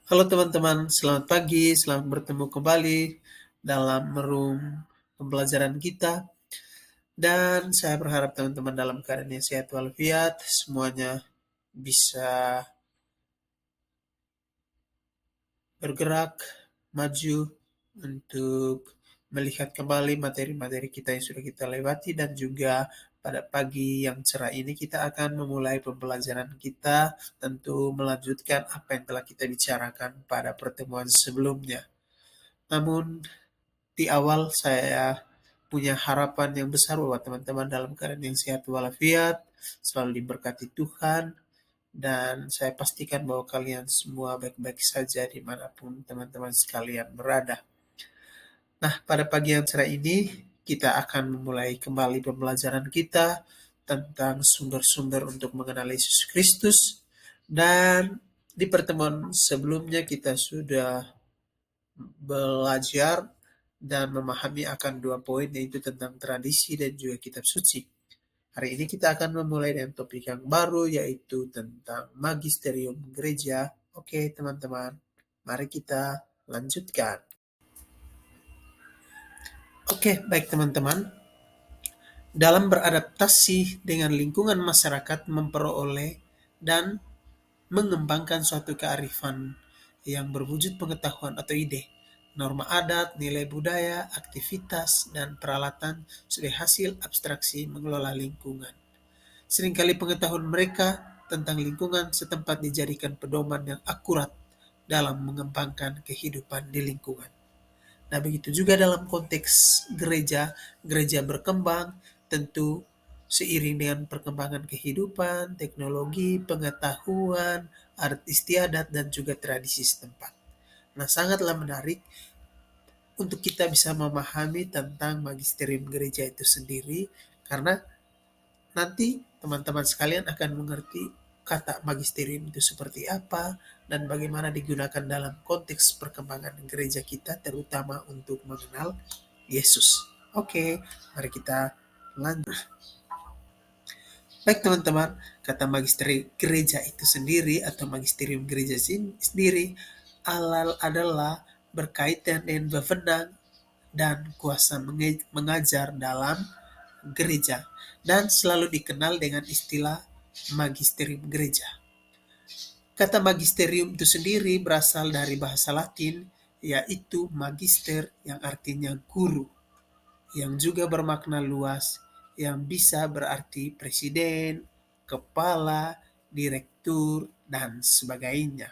Halo teman-teman, selamat pagi, selamat bertemu kembali dalam room pembelajaran kita. Dan saya berharap teman-teman dalam keadaan yang sehat walafiat, semuanya bisa bergerak, maju untuk melihat kembali materi-materi kita yang sudah kita lewati, dan juga pada pagi yang cerah ini kita akan memulai pembelajaran kita, tentu melanjutkan apa yang telah kita bicarakan pada pertemuan sebelumnya. Namun di awal saya punya harapan yang besar bahwa teman-teman dalam keadaan yang sehat walafiat, selalu diberkati Tuhan, dan saya pastikan bahwa kalian semua baik-baik saja dimanapun teman-teman sekalian berada. Nah, pada pagi yang cerah ini, kita akan memulai kembali pembelajaran kita tentang sumber-sumber untuk mengenal Yesus Kristus, dan di pertemuan sebelumnya kita sudah belajar dan memahami akan 2 poin, yaitu tentang tradisi dan juga kitab suci. Hari ini kita akan memulai dengan topik yang baru, yaitu tentang magisterium gereja. Oke teman-teman, mari kita lanjutkan. Oke, baik teman-teman. Dalam beradaptasi dengan lingkungan masyarakat, memperoleh dan mengembangkan suatu kearifan yang berwujud pengetahuan atau ide, norma adat, nilai budaya, aktivitas, dan peralatan sebagai hasil abstraksi mengelola lingkungan. Seringkali pengetahuan mereka tentang lingkungan setempat dijadikan pedoman yang akurat dalam mengembangkan kehidupan di lingkungan. Nah, begitu juga dalam konteks gereja, gereja berkembang tentu seiring dengan perkembangan kehidupan, teknologi, pengetahuan, adat istiadat, dan juga tradisi setempat. Nah, sangatlah menarik untuk kita bisa memahami tentang magisterium gereja itu sendiri, karena nanti teman-teman sekalian akan mengerti kata magisterium itu seperti apa dan bagaimana digunakan dalam konteks perkembangan gereja kita, terutama untuk mengenal Yesus. Oke, mari kita lanjut. Baik teman-teman, kata magisteri gereja itu sendiri atau magisterium gereja sendiri adalah berkaitan dengan wewenang dan kuasa mengajar dalam gereja, dan selalu dikenal dengan istilah magisterium gereja. Kata magisterium itu sendiri berasal dari bahasa Latin, yaitu magister, yang artinya guru, yang juga bermakna luas, yang bisa berarti presiden, kepala, direktur, dan sebagainya.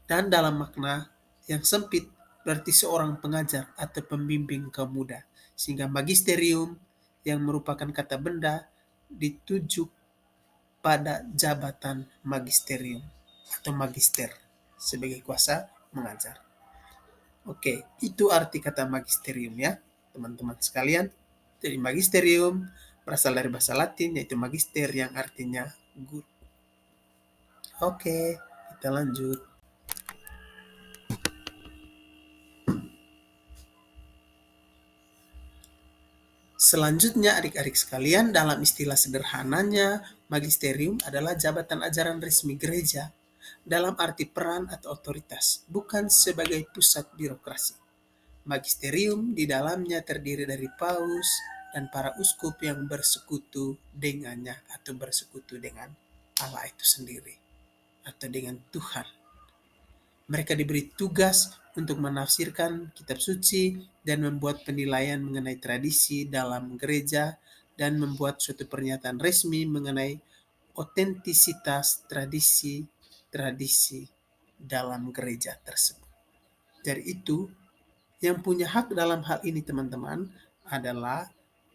Dan dalam makna yang sempit, berarti seorang pengajar atau pembimbing kaum muda. Sehingga magisterium yang merupakan kata benda dituju pada jabatan magisterium atau magister sebagai kuasa mengajar. Oke, itu arti kata magisterium ya, teman-teman sekalian. Jadi magisterium berasal dari bahasa Latin, yaitu magister, yang artinya guru. Oke, kita lanjut. Selanjutnya adik-adik sekalian, dalam istilah sederhananya, magisterium adalah jabatan ajaran resmi gereja dalam arti peran atau otoritas, bukan sebagai pusat birokrasi. Magisterium di dalamnya terdiri dari paus dan para uskup yang bersekutu dengannya atau bersekutu dengan Allah itu sendiri atau dengan Tuhan. Mereka diberi tugas untuk menafsirkan kitab suci dan membuat penilaian mengenai tradisi dalam gereja dan membuat suatu pernyataan resmi mengenai otentisitas tradisi dalam gereja tersebut. Dari itu, yang punya hak dalam hal ini teman-teman adalah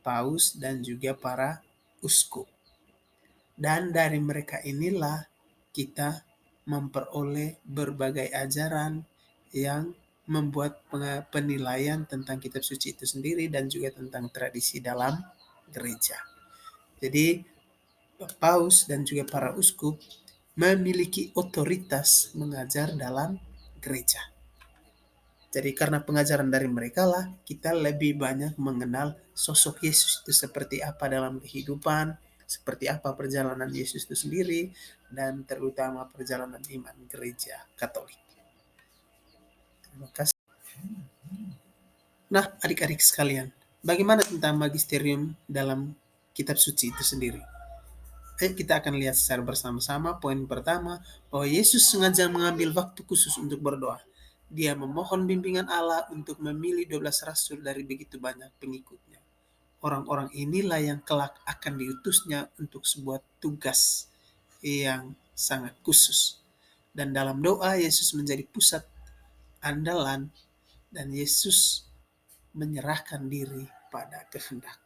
paus dan juga para uskup. Dan dari mereka inilah kita memperoleh berbagai ajaran yang membuat penilaian tentang kitab suci itu sendiri dan juga tentang tradisi dalam gereja. Jadi paus dan juga para uskup memiliki otoritas mengajar dalam gereja. Jadi karena pengajaran dari mereka lah kita lebih banyak mengenal sosok Yesus itu seperti apa dalam kehidupan, seperti apa perjalanan Yesus itu sendiri, dan terutama perjalanan iman gereja Katolik. Terima kasih. Nah, adik-adik sekalian, bagaimana tentang magisterium dalam kitab suci itu sendiri? Kita akan lihat secara bersama-sama. Poin pertama, bahwa Yesus sengaja mengambil waktu khusus untuk berdoa. Dia memohon bimbingan Allah untuk memilih 12 rasul dari begitu banyak pengikutnya. Orang-orang inilah yang kelak akan diutusnya untuk sebuah tugas yang sangat khusus. Dan dalam doa, Yesus menjadi pusat andalan, dan Yesus menyerahkan diri pada kehendak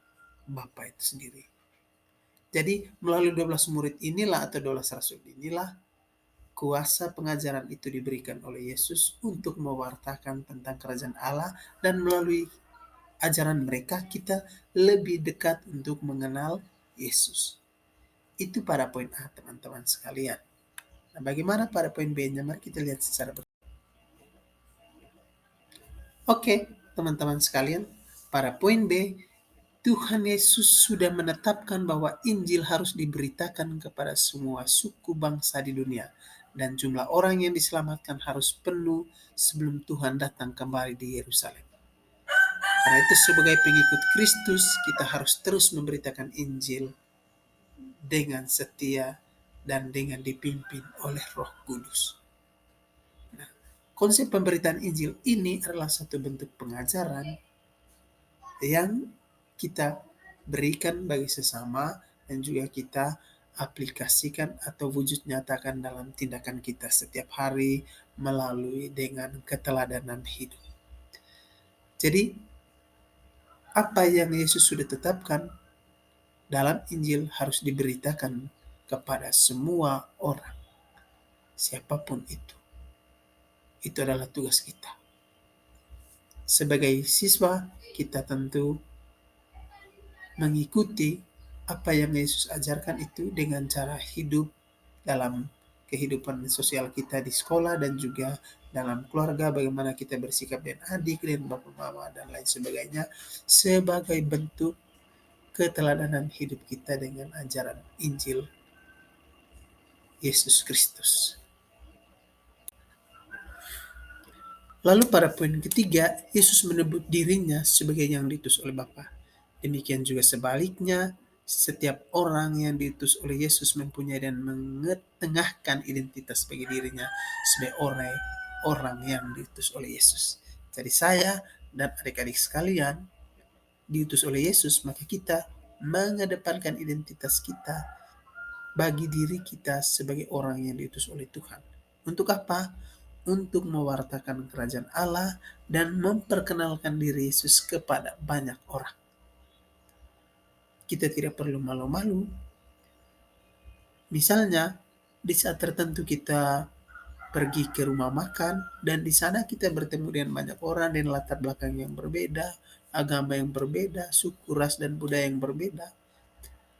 Bapa itu sendiri. Jadi melalui 12 murid inilah atau 12 rasul inilah kuasa pengajaran itu diberikan oleh Yesus untuk mewartakan tentang kerajaan Allah, dan melalui ajaran mereka kita lebih dekat untuk mengenal Yesus. Itu pada poin A, teman-teman sekalian. Nah, bagaimana pada poin B-nya? Mari kita lihat secara bersama. Oke, teman-teman sekalian, pada poin B, Tuhan Yesus sudah menetapkan bahwa Injil harus diberitakan kepada semua suku bangsa di dunia, dan jumlah orang yang diselamatkan harus penuh sebelum Tuhan datang kembali di Yerusalem. Karena itu sebagai pengikut Kristus, kita harus terus memberitakan Injil dengan setia dan dengan dipimpin oleh Roh Kudus. Nah, konsep pemberitaan Injil ini adalah satu bentuk pengajaran yang kita berikan bagi sesama, dan juga kita aplikasikan atau wujud nyatakan dalam tindakan kita setiap hari melalui dengan keteladanan hidup. Jadi, apa yang Yesus sudah tetapkan dalam Injil harus diberitakan kepada semua orang, siapapun itu. Itu adalah tugas kita. Sebagai siswa, kita tentu mengikuti apa yang Yesus ajarkan itu dengan cara hidup dalam kehidupan sosial kita di sekolah, dan juga dalam keluarga, bagaimana kita bersikap dengan adik, dan bapak mama, dan lain sebagainya, sebagai bentuk keteladanan hidup kita dengan ajaran Injil Yesus Kristus. Lalu pada poin ketiga, Yesus menyebut dirinya sebagai yang diutus oleh Bapa. Demikian juga sebaliknya, setiap orang yang diutus oleh Yesus mempunyai dan mengetengahkan identitas bagi dirinya sebagai orang yang diutus oleh Yesus. Jadi saya dan adik-adik sekalian diutus oleh Yesus, maka kita mengedepankan identitas kita bagi diri kita sebagai orang yang diutus oleh Tuhan. Untuk apa? Untuk mewartakan kerajaan Allah dan memperkenalkan diri Yesus kepada banyak orang. Kita tidak perlu malu-malu. Misalnya, di saat tertentu kita pergi ke rumah makan, dan di sana kita bertemu dengan banyak orang dengan latar belakang yang berbeda, agama yang berbeda, suku, ras, dan budaya yang berbeda.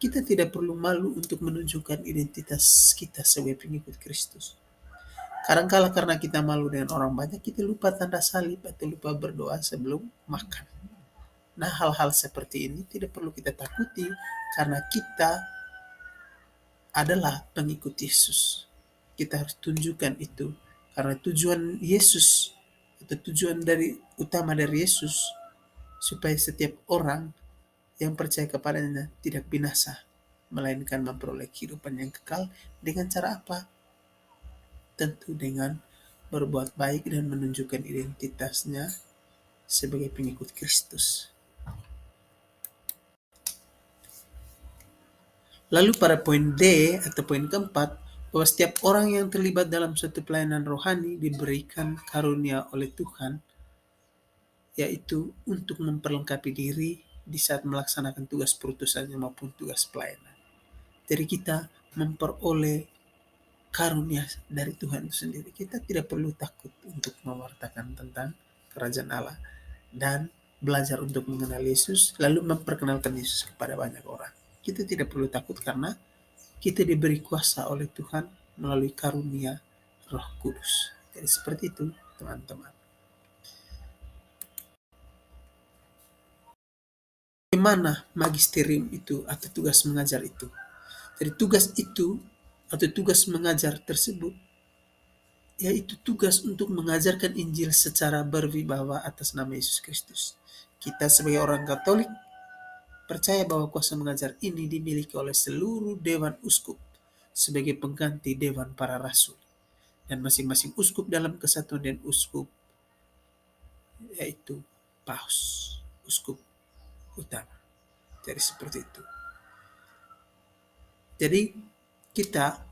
Kita tidak perlu malu untuk menunjukkan identitas kita sebagai pengikut Kristus. Kadang-kala karena kita malu dengan orang banyak, kita lupa tanda salib atau lupa berdoa sebelum makan. Nah, hal-hal seperti ini tidak perlu kita takuti, karena kita adalah pengikut Yesus. Kita harus tunjukkan itu, karena tujuan Yesus atau tujuan utama dari Yesus supaya setiap orang yang percaya kepadanya tidak binasa, melainkan memperoleh kehidupan yang kekal. Dengan cara apa? Tentu dengan berbuat baik dan menunjukkan identitasnya sebagai pengikut Kristus. Lalu pada poin D atau poin keempat, bahwa setiap orang yang terlibat dalam suatu pelayanan rohani diberikan karunia oleh Tuhan, yaitu untuk memperlengkapi diri di saat melaksanakan tugas perutusannya maupun tugas pelayanan. Jadi kita memperoleh karunia dari Tuhan itu sendiri. Kita tidak perlu takut untuk mewartakan tentang kerajaan Allah, dan belajar untuk mengenal Yesus, lalu memperkenalkan Yesus kepada banyak orang. Kita tidak perlu takut karena kita diberi kuasa oleh Tuhan melalui karunia Roh Kudus. Jadi seperti itu, teman-teman. Bagaimana magisterium itu atau tugas mengajar itu? Jadi tugas itu atau tugas mengajar tersebut yaitu tugas untuk mengajarkan Injil secara berwibawa atas nama Yesus Kristus. Kita sebagai orang Katolik percaya bahwa kuasa mengajar ini dimiliki oleh seluruh dewan uskup sebagai pengganti dewan para rasul. Dan masing-masing uskup dalam kesatuan dan uskup yaitu paus, uskup utama. Jadi seperti itu. Jadi kita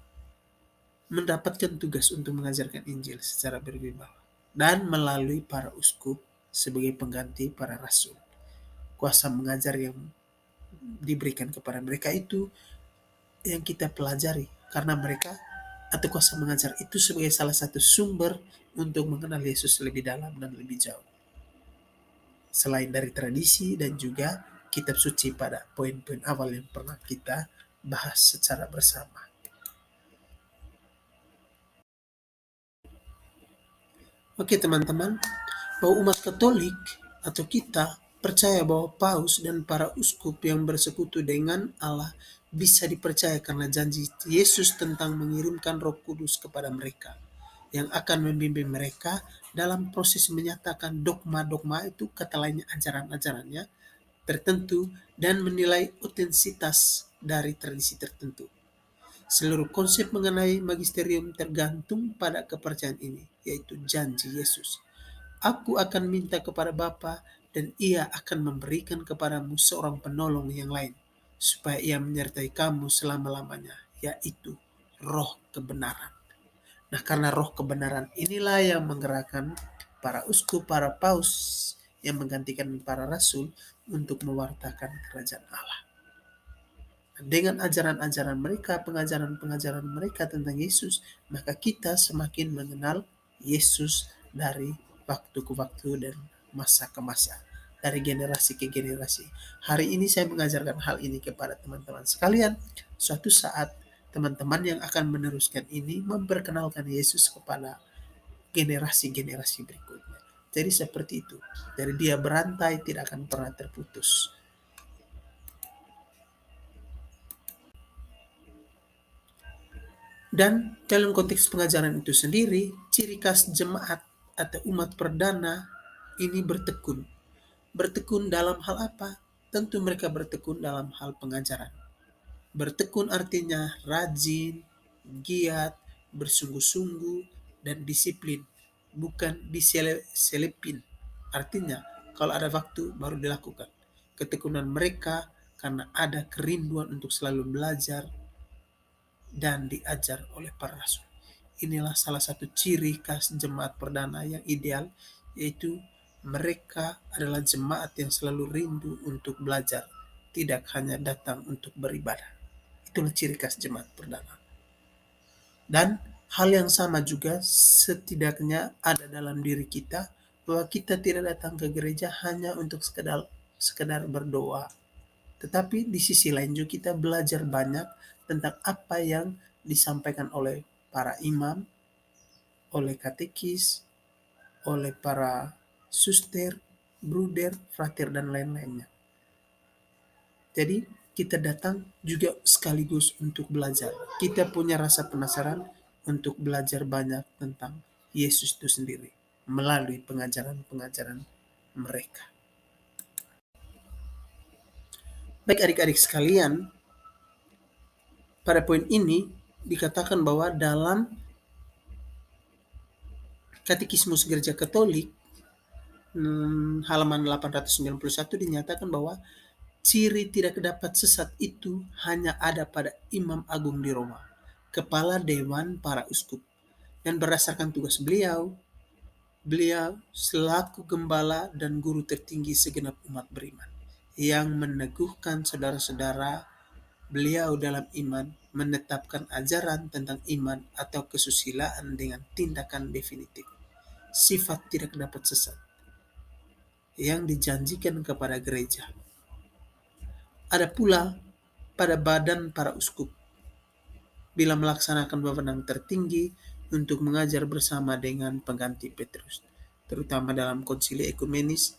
mendapatkan tugas untuk mengajarkan Injil secara berwibawa dan melalui para uskup sebagai pengganti para rasul. Kuasa mengajar yang diberikan kepada mereka itu yang kita pelajari karena mereka atau kuasa mengajar itu sebagai salah satu sumber untuk mengenal Yesus lebih dalam dan lebih jauh. Selain dari tradisi dan juga kitab suci pada poin-poin awal yang pernah kita bahas secara bersama. Oke teman-teman, bahwa umat Katolik atau kita percaya bahwa paus dan para uskup yang bersekutu dengan Allah bisa dipercaya karena janji Yesus tentang mengirimkan Roh Kudus kepada mereka yang akan membimbing mereka dalam proses menyatakan dogma-dogma itu, kata lainnya ajaran-ajarannya tertentu, dan menilai otentisitas dari tradisi tertentu. Seluruh konsep mengenai magisterium tergantung pada kepercayaan ini, yaitu janji Yesus. Aku akan minta kepada Bapa dan ia akan memberikan kepadamu seorang penolong yang lain, supaya ia menyertai kamu selama-lamanya, yaitu roh kebenaran. Nah, karena roh kebenaran inilah yang menggerakkan para uskup, para paus yang menggantikan para rasul untuk mewartakan kerajaan Allah. Dengan ajaran-ajaran mereka, pengajaran-pengajaran mereka tentang Yesus, maka kita semakin mengenal Yesus dari waktu ke waktu dan masa ke masa, dari generasi ke generasi. Hari ini saya mengajarkan hal ini kepada teman-teman sekalian. Suatu saat teman-teman yang akan meneruskan ini memperkenalkan Yesus kepada generasi-generasi berikutnya. Jadi seperti itu. Dari dia berantai tidak akan pernah terputus. Dan dalam konteks pengajaran itu sendiri, ciri khas jemaat atau umat perdana ini bertekun. Bertekun dalam hal apa? Tentu mereka bertekun dalam hal pengajaran. Bertekun artinya rajin, giat, bersungguh-sungguh, dan disiplin. Bukan diselipin. Artinya, kalau ada waktu baru dilakukan. Ketekunan mereka karena ada kerinduan untuk selalu belajar dan diajar oleh para rasul. Inilah salah satu ciri khas jemaat perdana yang ideal, yaitu mereka adalah jemaat yang selalu rindu untuk belajar, tidak hanya datang untuk beribadah. Itulah ciri khas jemaat perdana. Dan hal yang sama juga setidaknya ada dalam diri kita, bahwa kita tidak datang ke gereja hanya untuk sekedar berdoa. Tetapi di sisi lain juga kita belajar banyak tentang apa yang disampaikan oleh para imam, oleh katekis, oleh para suster, bruder, frater, dan lain-lainnya. Jadi kita datang juga sekaligus untuk belajar. Kita punya rasa penasaran untuk belajar banyak tentang Yesus itu sendiri melalui pengajaran-pengajaran mereka. Baik adik-adik sekalian, pada poin ini dikatakan bahwa dalam Katekismus Gereja Katolik halaman 891 dinyatakan bahwa ciri tidak dapat sesat itu hanya ada pada Imam Agung di Roma, kepala dewan para uskup, dan berdasarkan tugas beliau selaku gembala dan guru tertinggi segenap umat beriman, yang meneguhkan saudara-saudara beliau dalam iman, menetapkan ajaran tentang iman atau kesusilaan dengan tindakan definitif. Sifat tidak dapat sesat yang dijanjikan kepada gereja. Ada pula pada badan para uskup, bila melaksanakan wewenang tertinggi untuk mengajar bersama dengan pengganti Petrus, terutama dalam konsili ekumenis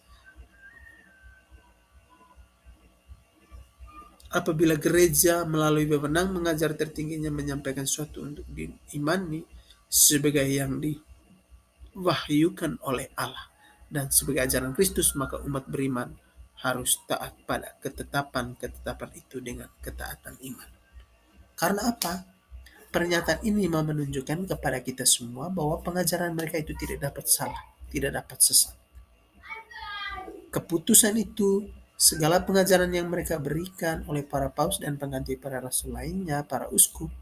Apabila gereja melalui wewenang mengajar tertingginya menyampaikan sesuatu untuk diimani sebagai yang diwahyukan oleh Allah dan sebagai ajaran Kristus, maka umat beriman harus taat pada ketetapan-ketetapan itu dengan ketaatan iman. Karena apa? Pernyataan ini mau menunjukkan kepada kita semua bahwa pengajaran mereka itu tidak dapat salah, tidak dapat sesat. Keputusan itu, segala pengajaran yang mereka berikan oleh para paus dan pengganti para rasul lainnya, para uskup,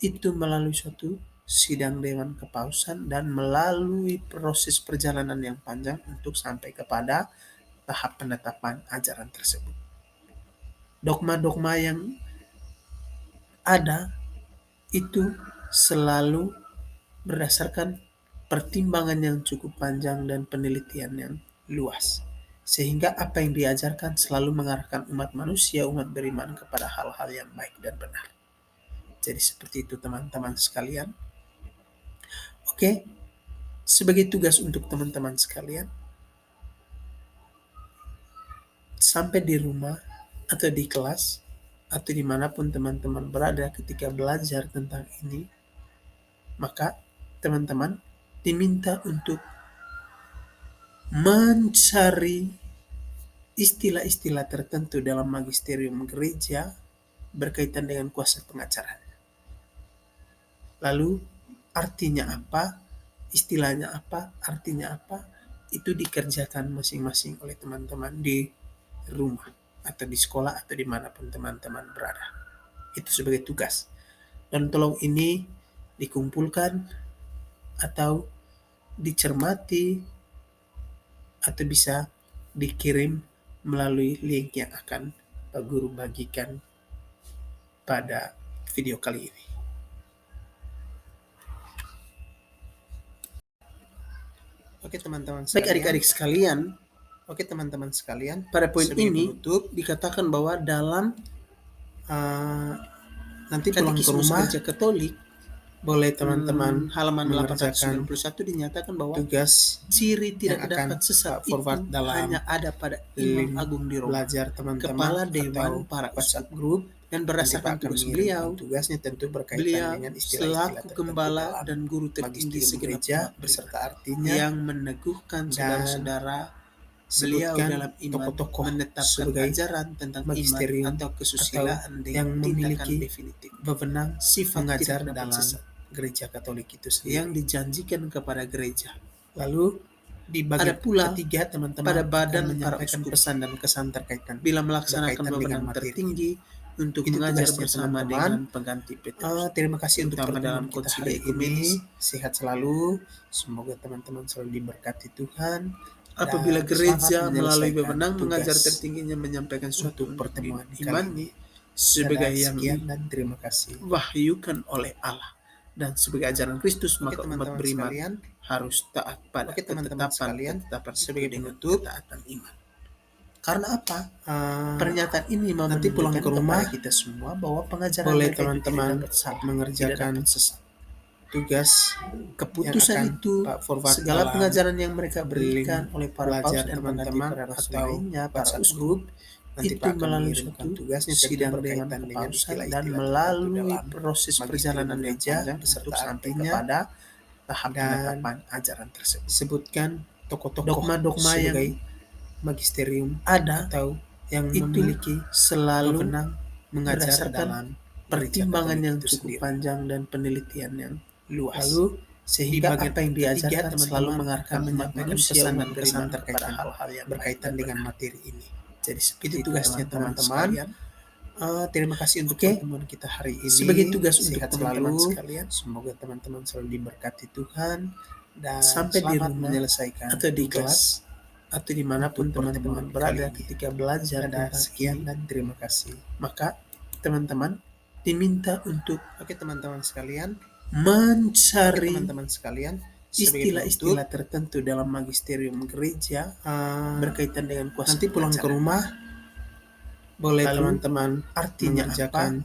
itu melalui suatu sidang dewan kepausan dan melalui proses perjalanan yang panjang untuk sampai kepada tahap penetapan ajaran tersebut. Dogma-dogma yang ada itu selalu berdasarkan pertimbangan yang cukup panjang dan penelitian yang luas. Sehingga apa yang diajarkan selalu mengarahkan umat manusia, umat beriman kepada hal-hal yang baik dan benar. Jadi seperti itu teman-teman sekalian. Oke, sebagai tugas untuk teman-teman sekalian, sampai di rumah atau di kelas atau dimanapun teman-teman berada ketika belajar tentang ini, maka teman-teman diminta untuk mencari istilah-istilah tertentu dalam magisterium gereja berkaitan dengan kuasa pengajaran. Lalu artinya apa, istilahnya apa, artinya apa, itu dikerjakan masing-masing oleh teman-teman di rumah atau di sekolah atau dimanapun teman-teman berada. Itu sebagai tugas. Dan tolong ini dikumpulkan atau dicermati atau bisa dikirim melalui link yang akan Pak Guru bagikan pada video kali ini. Oke teman-teman sekalian. Baik adik-adik sekalian. Oke teman-teman sekalian. Pada poin ini dikatakan bahwa dalam nanti pulang ke rumah gereja Katolik, boleh teman-teman halaman 891 dinyatakan bahwa tugas ciri tidak dapat sesat forward dalam hanya ada pada Imam Agung di Roma, belajar teman-teman, kepala dewan para WhatsApp group, dan berdasarkan tugas beliau, tugasnya tentu berkaitan dengan istilah-istilah selaku gembala dan guru tertinggi segenap beserta artinya yang meneguhkan saudara-saudara beliau dalam iman menetapkan ajaran tentang iman atau kesusilaan yang memiliki wewenang sifat mengajar dalam gereja Katolik itu sendiri yang dijanjikan kepada gereja. Lalu di bagian pula ketiga teman-teman pada badan para uskup pesan dan kesan terkaitan bila melaksanakan wewenang tertinggi untuk mengajar bersama dengan pengganti Petrus. Terima kasih untuk dalam konsili ini. Sehat selalu. Semoga teman-teman selalu diberkati Tuhan. Apabila gereja melalui wewenang mengajar tertingginya menyampaikan suatu pertemuan iman sebagai yang dan terima kasih wahyukan oleh Allah dan sebagai ajaran Kristus, maka umat beriman harus taat pada ketetapan sebagai penutup ketaatan iman. Karena apa? Pernyataan ini mau nanti pulang ke rumah kita semua bahwa pengajaran boleh teman-teman mengerjakan tugas keputusan itu, segala pengajaran yang mereka berikan oleh para paus dan teman-teman atau para uskup nanti itu melalui suatu tugasnya sidang dengan kepausan dan melalui proses perjalanan gereja untuk sampai kepada tahap penetapan ajaran tersebut. Sebutkan tokoh-tokoh dogma-dogma yang magisterium ada atau yang memiliki selalu mengajar dalam pertimbangan yang cukup panjang dan penelitian yang luas. Lalu sehingga apa yang diajarkan selalu mengarahkan menyampaikan pesan dan kesan terkaitan hal-hal yang berkaitan dengan materi ini. Jadi seperti tugasnya teman-teman. Terima kasih untuk pertemuan kita hari ini. Sebagai tugas untuk teman-teman sekalian, semoga teman-teman selalu diberkati Tuhan dan sampai di rumah menyelesaikan atau di kelas atau dimanapun teman-teman berada ketika belajar. Dan sekian dan terima kasih. Maka teman-teman diminta untuk teman-teman sekalian mencari teman-teman sekalian istilah-istilah tertentu dalam magisterium gereja berkaitan dengan kuasa. Nanti pulang ke rumah boleh teman-teman artinya apa,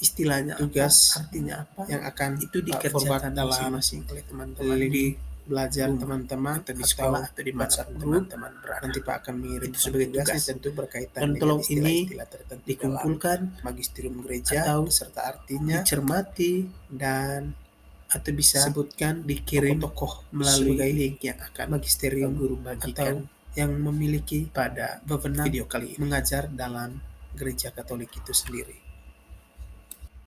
istilahnya tugas apa, artinya apa yang akan itu dikerjakan dalam masing-masing oleh teman-teman di belajar rumah, teman-teman atau di sekolah atau di WhatsApp manapun grup, teman-teman berada. nanti Pak akan mengirim Itu sebagai tugasnya. tugas tentu berkaitan Dan dengan tolong ini istilah-istilah tertentu dalam dikumpulkan magisterium gereja atau beserta artinya, dicermati dan atau bisa sebutkan dikirim tokoh-tokoh melalui sebagai link yang akan magisterium guru atau bagikan yang memiliki pada wewenang video kali ini. mengajar dalam gereja Katolik itu sendiri.